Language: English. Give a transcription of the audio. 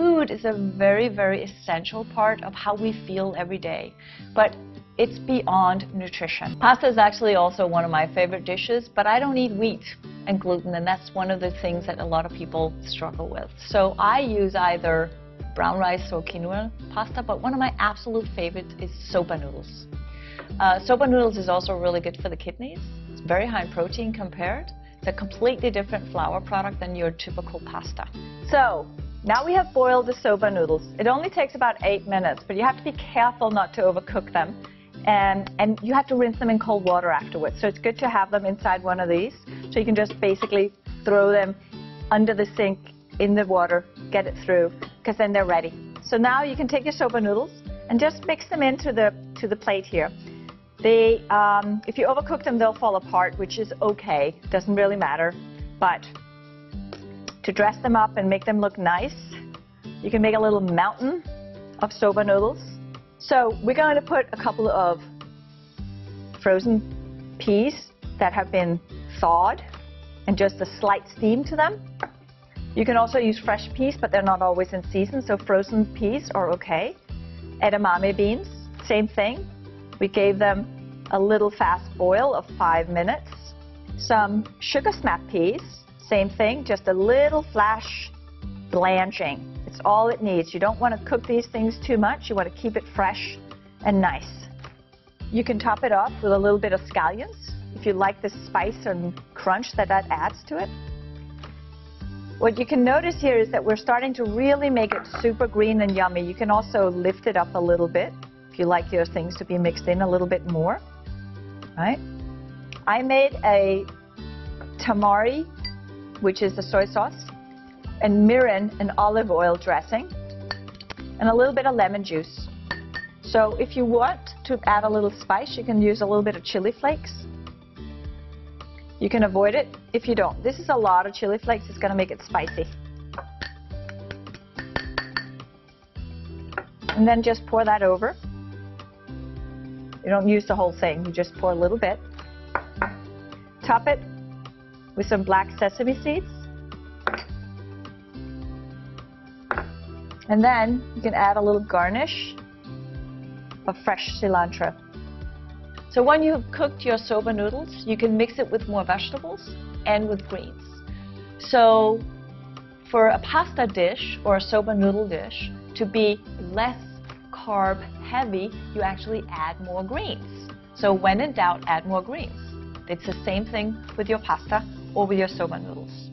food is a very, very essential part of how we feel every day, but it's beyond nutrition. Pasta is actually also one of my favorite dishes, but I don't eat wheat and gluten, and that's one of the things that a lot of people struggle with. So I use either brown rice or quinoa pasta, but one of my absolute favorites is soba noodles. Soba noodles is also really good for the kidneys. It's very high in protein compared. It's a completely different flour product than your typical pasta. So now we have boiled the soba noodles. It only takes about 8 minutes, but you have to be careful not to overcook them. And you have to rinse them in cold water afterwards. So it's good to have them inside one of these. So you can just basically throw them under the sink in the water, get it through, because then they're ready. So now you can take your soba noodles and just mix them into the plate here. If you overcook them, they'll fall apart, which is okay. Doesn't really matter. But to dress them up and make them look nice, you can make a little mountain of soba noodles. So we're going to put a couple of frozen peas that have been thawed and just a slight steam to them. You can also use fresh peas, but they're not always in season, so frozen peas are okay. Edamame beans, same thing. We gave them a little fast boil of 5 minutes. Some sugar snap peas, same thing, just a little flash blanching. It's all it needs. You don't want to cook these things too much. You want to keep it fresh and nice. You can top it off with a little bit of scallions if you like the spice and crunch that adds to it. What you can notice here is that we're starting to really make it super green and yummy. You can also lift it up a little bit if you like your things to be mixed in a little bit more. Right? I made a tamari, which is the soy sauce, and mirin, an olive oil dressing, and a little bit of lemon juice. So if you want to add a little spice, you can use a little bit of chili flakes. You can avoid it if you don't. This is a lot of chili flakes. It's going to make it spicy. And then just pour that over. You don't use the whole thing. You just pour a little bit. Top it with some black sesame seeds. And then you can add a little garnish of fresh cilantro. So when you've cooked your soba noodles, you can mix it with more vegetables and with greens. So for a pasta dish or a soba noodle dish to be less carb heavy, you actually add more greens. So when in doubt, add more greens. It's the same thing with your pasta or with your soba noodles.